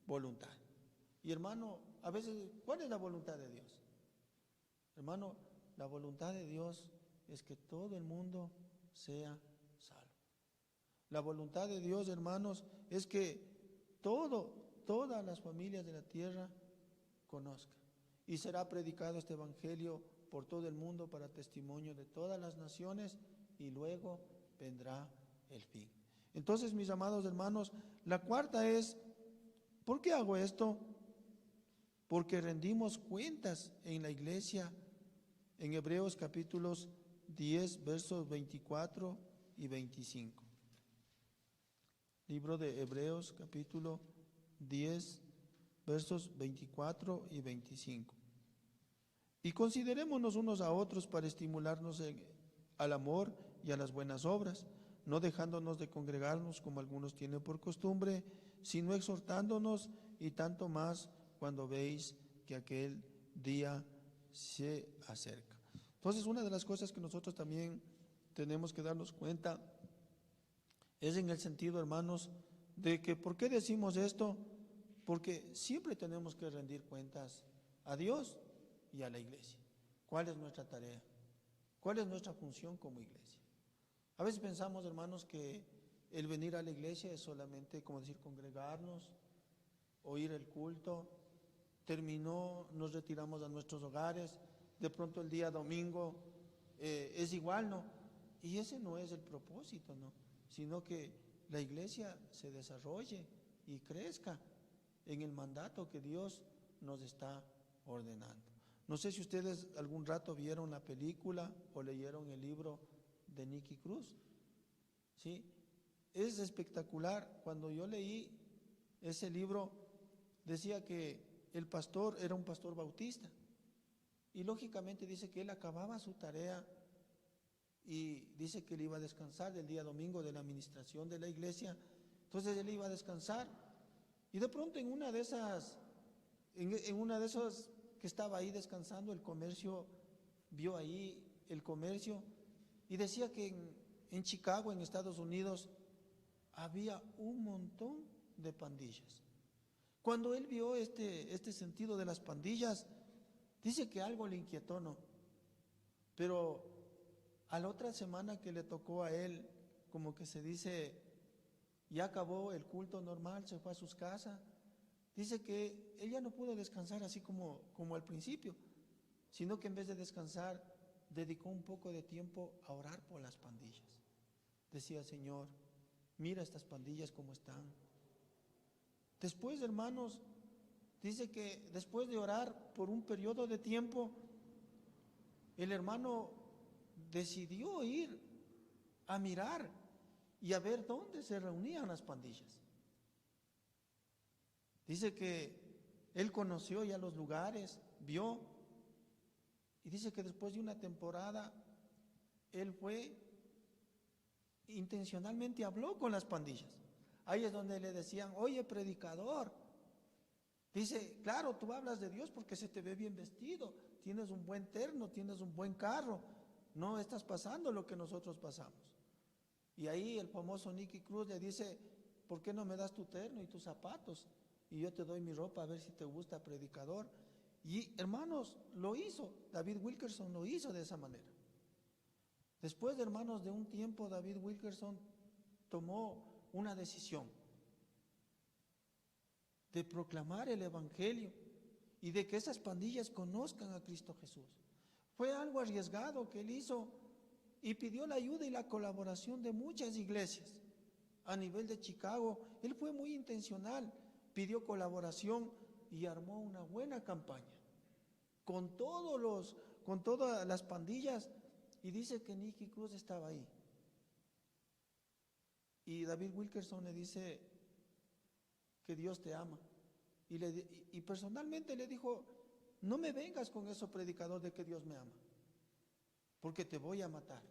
voluntad. Y hermano, a veces, ¿cuál es la voluntad de Dios? Hermano, la voluntad de Dios es que todo el mundo sea salvo. La voluntad de Dios, hermanos, es que todas las familias de la tierra conozcan. Y será predicado este evangelio por todo el mundo para testimonio de todas las naciones, y luego vendrá el fin. Entonces, mis amados hermanos, la cuarta es: ¿por qué hago esto? Porque rendimos cuentas en la iglesia. En Hebreos capítulos 10, versos 24 y 25. Libro de Hebreos capítulo 10, versos 24 y 25. Y considerémonos unos a otros para estimularnos al amor y a las buenas obras, no dejándonos de congregarnos como algunos tienen por costumbre, sino exhortándonos, y tanto más cuando veis que aquel día se acerca. Entonces, una de las cosas que nosotros también tenemos que darnos cuenta es en el sentido, hermanos, de que ¿por qué decimos esto? Porque siempre tenemos que rendir cuentas a Dios y a la iglesia. ¿Cuál es nuestra tarea? ¿Cuál es nuestra función como iglesia? A veces pensamos, hermanos, que el venir a la iglesia es solamente, como decir, congregarnos, oír el culto, terminó, nos retiramos a nuestros hogares, de pronto el día domingo es igual, ¿no? Y ese no es el propósito, ¿no? Sino que la iglesia se desarrolle y crezca en el mandato que Dios nos está ordenando. No sé si ustedes algún rato vieron la película o leyeron el libro de Nicky Cruz. ¿sí? Es espectacular. Cuando yo leí ese libro, decía que el pastor era un pastor bautista. Y lógicamente dice que él acababa su tarea y dice que él iba a descansar del día domingo de la administración de la iglesia. Entonces él iba a descansar. Y de pronto en una de esas que estaba ahí descansando, el comercio, vio ahí el comercio y decía que en Chicago, en Estados Unidos, había un montón de pandillas. Cuando él vio este sentido de las pandillas, dice que algo le inquietó, ¿no? Pero a la otra semana que le tocó a él, como que se dice, ya acabó el culto normal, se fue a sus casas. Dice que él ya no pudo descansar así como al principio, sino que en vez de descansar, dedicó un poco de tiempo a orar por las pandillas. Decía: Señor, mira estas pandillas cómo están. Después, hermanos, dice que después de orar por un periodo de tiempo, el hermano decidió ir a mirar y a ver dónde se reunían las pandillas. Dice que él conoció ya los lugares, vio, y dice que después de una temporada, él fue, intencionalmente habló con las pandillas. Ahí es donde le decían: oye, predicador, dice, claro, tú hablas de Dios porque se te ve bien vestido, tienes un buen terno, tienes un buen carro, no estás pasando lo que nosotros pasamos. Y ahí el famoso Nicky Cruz le dice: ¿por qué no me das tu terno y tus zapatos? Y yo te doy mi ropa a ver si te gusta, predicador. Y hermanos, lo hizo, David Wilkerson lo hizo de esa manera. Después, hermanos, de un tiempo, David Wilkerson tomó una decisión de proclamar el evangelio y de que esas pandillas conozcan a Cristo Jesús. Fue algo arriesgado que él hizo y pidió la ayuda y la colaboración de muchas iglesias a nivel de Chicago. Él fue muy intencional, pidió colaboración y armó una buena campaña con todas las pandillas, y dice que Nicky Cruz estaba ahí. Y David Wilkerson le dice que Dios te ama. Y personalmente le dijo: no me vengas con eso, predicador, de que Dios me ama, porque te voy a matar.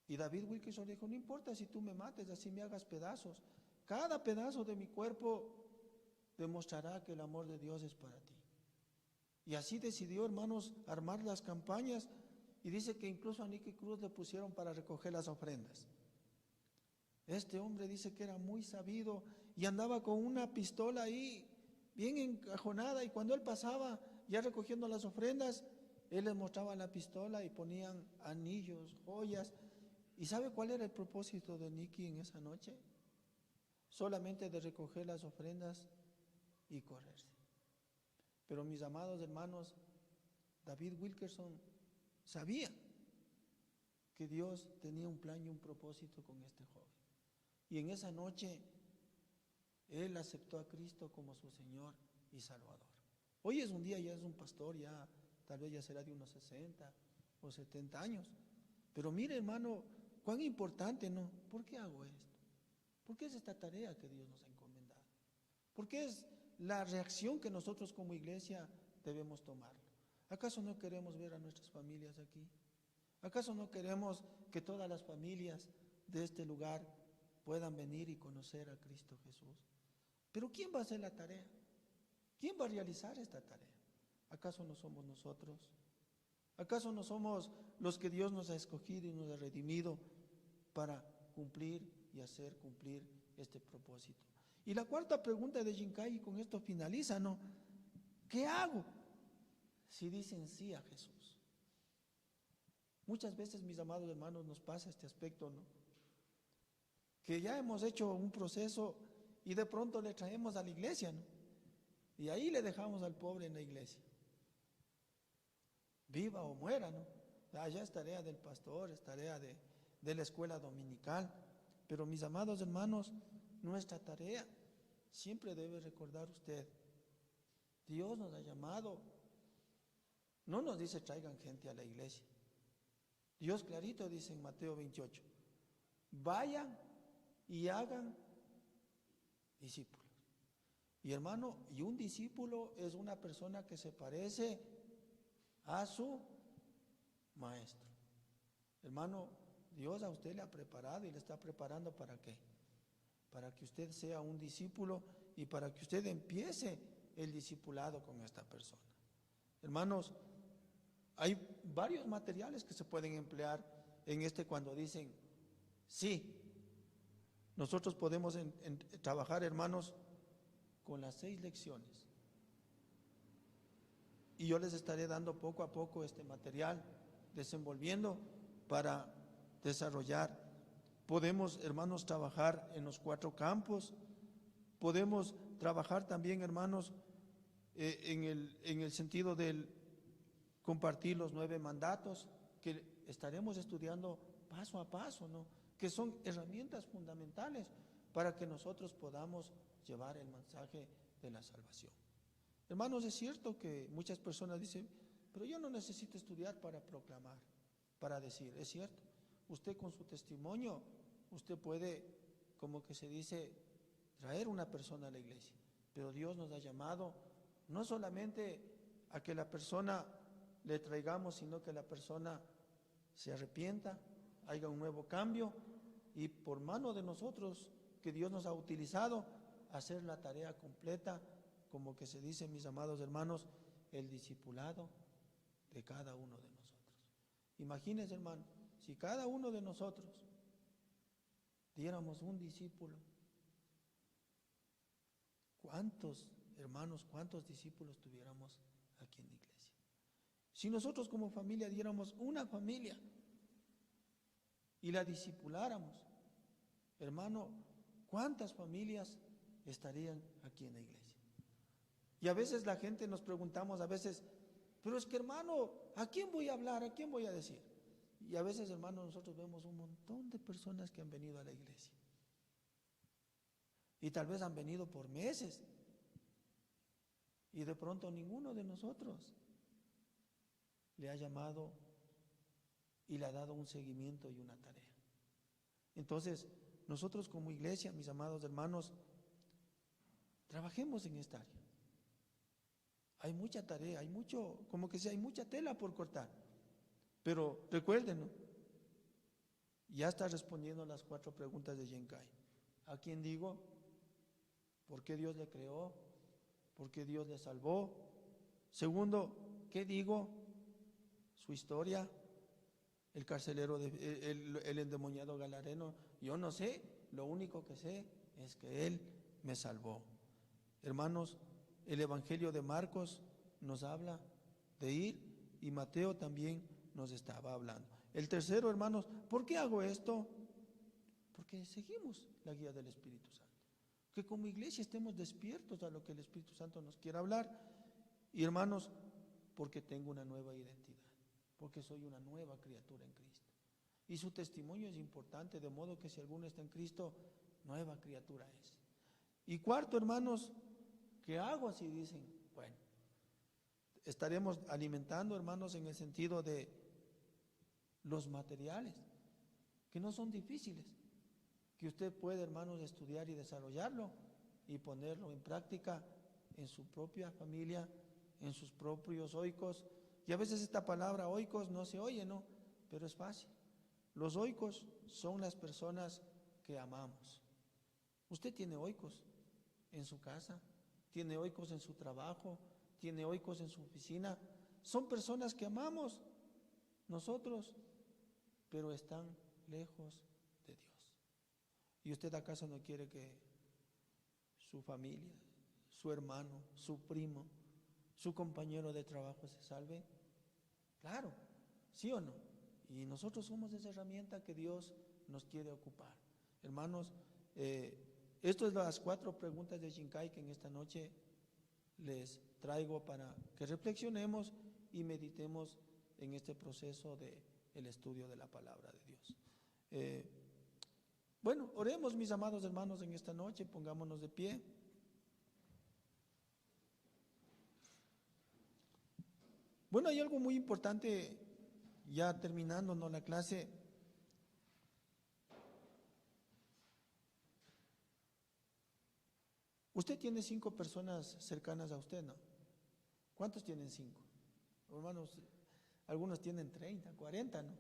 Y David Wilkerson le dijo: no importa si tú me mates, así me hagas pedazos. Cada pedazo de mi cuerpo demostrará que el amor de Dios es para ti. Y así decidió, hermanos, armar las campañas. Y dice que incluso a Nicky Cruz le pusieron para recoger las ofrendas. Este hombre dice que era muy sabido y andaba con una pistola ahí bien encajonada, y cuando él pasaba ya recogiendo las ofrendas, él les mostraba la pistola y ponían anillos, joyas. ¿Y sabe cuál era el propósito de Nicky en esa noche? Solamente de recoger las ofrendas y correrse. Pero mis amados hermanos, David Wilkerson sabía que Dios tenía un plan y un propósito con este joven. Y en esa noche, él aceptó a Cristo como su Señor y Salvador. Hoy es un día, ya es un pastor, ya tal vez ya será de unos 60 o 70 años. Pero mire, hermano, cuán importante, ¿no? ¿Por qué hago esto? ¿Por qué es esta tarea que Dios nos ha encomendado? ¿Por qué es la reacción que nosotros como iglesia debemos tomar? ¿Acaso no queremos ver a nuestras familias aquí? ¿Acaso no queremos que todas las familias de este lugar puedan venir y conocer a Cristo Jesús? Pero ¿quién va a hacer la tarea? ¿Quién va a realizar esta tarea? ¿Acaso no somos nosotros? ¿Acaso no somos los que Dios nos ha escogido y nos ha redimido para cumplir y hacer cumplir este propósito? Y la cuarta pregunta de Jinkai, y con esto finaliza, ¿no? ¿Qué hago si dicen sí a Jesús? Muchas veces, mis amados hermanos, nos pasa este aspecto, ¿no? Que ya hemos hecho un proceso y de pronto le traemos a la iglesia, ¿no? Y ahí le dejamos al pobre en la iglesia. Viva o muera, ¿no? Ya es tarea del pastor, es tarea de la escuela dominical. Pero mis amados hermanos, nuestra tarea siempre debe recordar usted: Dios nos ha llamado. No nos dice traigan gente a la iglesia. Dios clarito dice en Mateo 28: vayan y hagan discípulos. Y hermano, y un discípulo es una persona que se parece a su maestro. Hermano, Dios a usted le ha preparado y le está preparando ¿para qué? Para que usted sea un discípulo y para que usted empiece el discipulado con esta persona. Hermanos, hay varios materiales que se pueden emplear en cuando dicen, sí, nosotros podemos trabajar, hermanos, con las 6 lecciones. Y yo les estaré dando poco a poco este material, desenvolviendo para desarrollar. Podemos, hermanos, trabajar en los 4 campos. Podemos trabajar también, hermanos, en el sentido del compartir los 9 mandatos que estaremos estudiando paso a paso, ¿no? Que son herramientas fundamentales para que nosotros podamos llevar el mensaje de la salvación. Hermanos, es cierto que muchas personas dicen, pero yo no necesito estudiar para proclamar, para decir. Es cierto, usted con su testimonio, usted puede, como que se dice, traer una persona a la iglesia. Pero Dios nos ha llamado no solamente a que la persona le traigamos, sino que la persona se arrepienta, haya un nuevo cambio y por mano de nosotros, que Dios nos ha utilizado, hacer la tarea completa, como que se dice, mis amados hermanos, el discipulado de cada uno de nosotros. Imagínense, hermano, si cada uno de nosotros diéramos un discípulo, ¿cuántos hermanos, cuántos discípulos tuviéramos aquí en la iglesia? Si nosotros como familia diéramos una familia y la discipuláramos, hermano, ¿cuántas familias estarían aquí en la iglesia? Y a veces la gente nos preguntamos, a veces, pero es que hermano, ¿a quién voy a hablar? ¿A quién voy a decir? Y a veces, hermano, nosotros vemos un montón de personas que han venido a la iglesia. Y tal vez han venido por meses. Y de pronto ninguno de nosotros le ha llamado y le ha dado un seguimiento y una tarea. Entonces, nosotros como iglesia, mis amados hermanos, trabajemos en esta área. Hay mucha tarea, hay mucho, como que sea, hay mucha tela por cortar. Pero recuerden, ¿no? Ya está respondiendo las 4 preguntas de Yenkai. ¿A quién digo? ¿Por qué Dios le creó? ¿Por qué Dios le salvó? Segundo, ¿qué digo? Su historia. El carcelero, el endemoniado galareno, yo no sé, lo único que sé es que Él me salvó. Hermanos, el Evangelio de Marcos nos habla de ir y Mateo también nos estaba hablando. El tercero, hermanos, ¿por qué hago esto? Porque seguimos la guía del Espíritu Santo. Que como iglesia estemos despiertos a lo que el Espíritu Santo nos quiere hablar. Y hermanos, porque tengo una nueva identidad, porque soy una nueva criatura en Cristo. Y su testimonio es importante, de modo que si alguno está en Cristo, nueva criatura es. Y cuarto, hermanos, ¿qué hago si dicen? Bueno, estaremos alimentando, hermanos, en el sentido de los materiales, que no son difíciles, que usted puede, hermanos, estudiar y desarrollarlo y ponerlo en práctica en su propia familia, en sus propios oikos. Y a veces esta palabra oikos no se oye, ¿no? Pero es fácil. Los oikos son las personas que amamos. Usted tiene oikos en su casa, tiene oikos en su trabajo, tiene oikos en su oficina. Son personas que amamos nosotros, pero están lejos de Dios. ¿Y usted acaso no quiere que su familia, su hermano, su primo, su compañero de trabajo se salve? Claro, ¿sí o no? Y nosotros somos esa herramienta que Dios nos quiere ocupar. Hermanos, estas son las 4 preguntas de Yenkai que en esta noche les traigo para que reflexionemos y meditemos en este proceso del estudio de la palabra de Dios. Bueno, oremos, mis amados hermanos, en esta noche, pongámonos de pie. Bueno, hay algo muy importante, ya terminando, ¿no?, la clase. Usted tiene 5 personas cercanas a usted, ¿no? ¿Cuántos tienen 5? Hermanos, algunos tienen 30, 40, ¿no?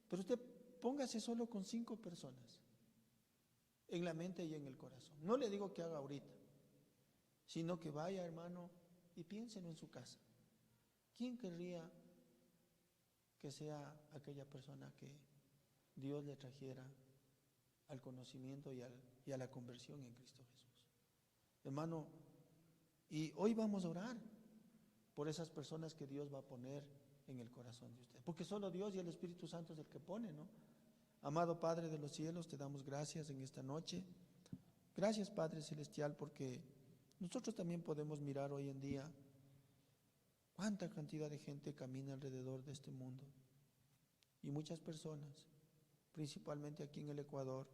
Pero usted póngase solo con 5 personas en la mente y en el corazón. No le digo que haga ahorita, sino que vaya, hermano, y piénselo en su casa. ¿Quién querría que sea aquella persona que Dios le trajera al conocimiento y a la conversión en Cristo Jesús? Hermano, y hoy vamos a orar por esas personas que Dios va a poner en el corazón de usted, porque solo Dios y el Espíritu Santo es el que pone, ¿no? Amado Padre de los cielos, te damos gracias en esta noche. Gracias, Padre Celestial, porque nosotros también podemos mirar hoy en día cuánta cantidad de gente camina alrededor de este mundo. Y muchas personas, principalmente aquí en el Ecuador,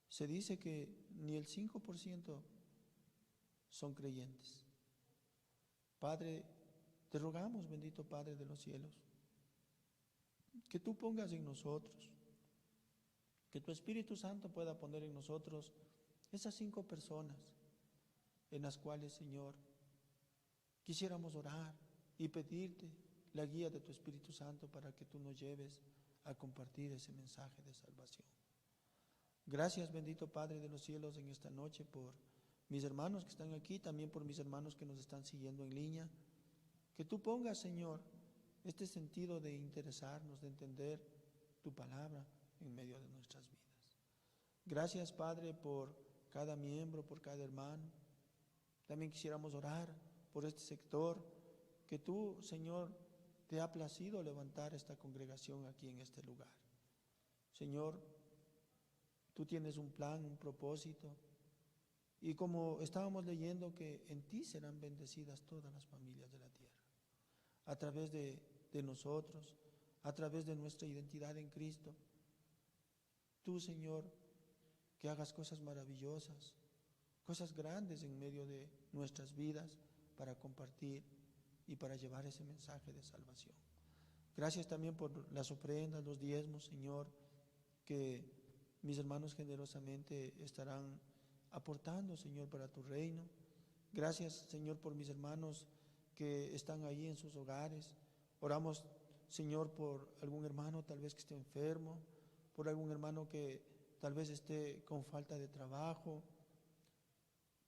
se dice que ni el 5% son creyentes. Padre, te rogamos, bendito Padre de los cielos, que tú pongas en nosotros, que tu Espíritu Santo pueda poner en nosotros esas 5 personas en las cuales, Señor, quisiéramos orar y pedirte la guía de tu Espíritu Santo para que tú nos lleves a compartir ese mensaje de salvación. Gracias, bendito Padre de los cielos, en esta noche por mis hermanos que están aquí, también por mis hermanos que nos están siguiendo en línea. Que tú pongas, Señor, este sentido de interesarnos, de entender tu palabra en medio de nuestras vidas. Gracias, Padre, por cada miembro, por cada hermano. También quisiéramos orar por este sector, que tú, Señor, te ha placido levantar esta congregación aquí en este lugar. Señor, tú tienes un plan, un propósito, y como estábamos leyendo, que en ti serán bendecidas todas las familias de la tierra, a través de nosotros, a través de nuestra identidad en Cristo. Tú, Señor, que hagas cosas maravillosas, cosas grandes en medio de nuestras vidas para compartir y para llevar ese mensaje de salvación. Gracias también por las ofrendas, los diezmos, Señor, que mis hermanos generosamente estarán aportando, Señor, para tu reino. Gracias, Señor, por mis hermanos que están ahí en sus hogares. Oramos, Señor, por algún hermano tal vez que esté enfermo, por algún hermano que tal vez esté con falta de trabajo,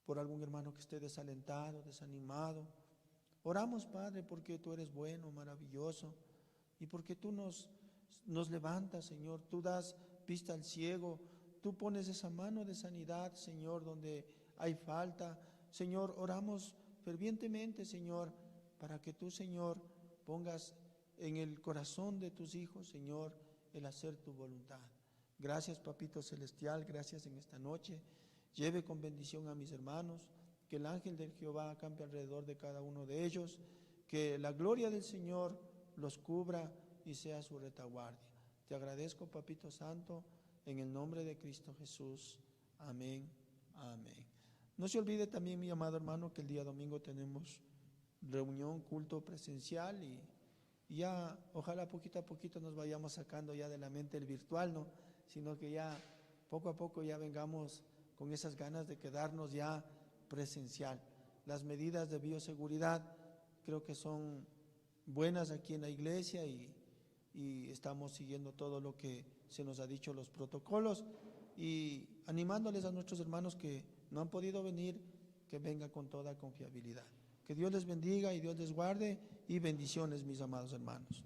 por algún hermano que esté desalentado, desanimado. Oramos, Padre, porque tú eres bueno, maravilloso, y porque tú nos levantas, Señor. Tú das vista al ciego, tú pones esa mano de sanidad, Señor, donde hay falta. Señor, oramos fervientemente, Señor, para que tú, Señor, pongas en el corazón de tus hijos, Señor, el hacer tu voluntad. Gracias, Papito Celestial, gracias en esta noche. Lleve con bendición a mis hermanos, que el ángel del Jehová acampe alrededor de cada uno de ellos, que la gloria del Señor los cubra y sea su retaguardia. Te agradezco, Papito Santo, en el nombre de Cristo Jesús. Amén, amén. No se olvide también, mi amado hermano, que el día domingo tenemos reunión, culto presencial, y ya ojalá poquito a poquito nos vayamos sacando ya de la mente el virtual, ¿no? Sino que ya poco a poco ya vengamos con esas ganas de quedarnos ya presencial. Las medidas de bioseguridad creo que son buenas aquí en la iglesia y estamos siguiendo todo lo que se nos ha dicho, los protocolos, y animándoles a nuestros hermanos que no han podido venir, que vengan con toda confiabilidad. Que Dios les bendiga y Dios les guarde, y bendiciones, mis amados hermanos.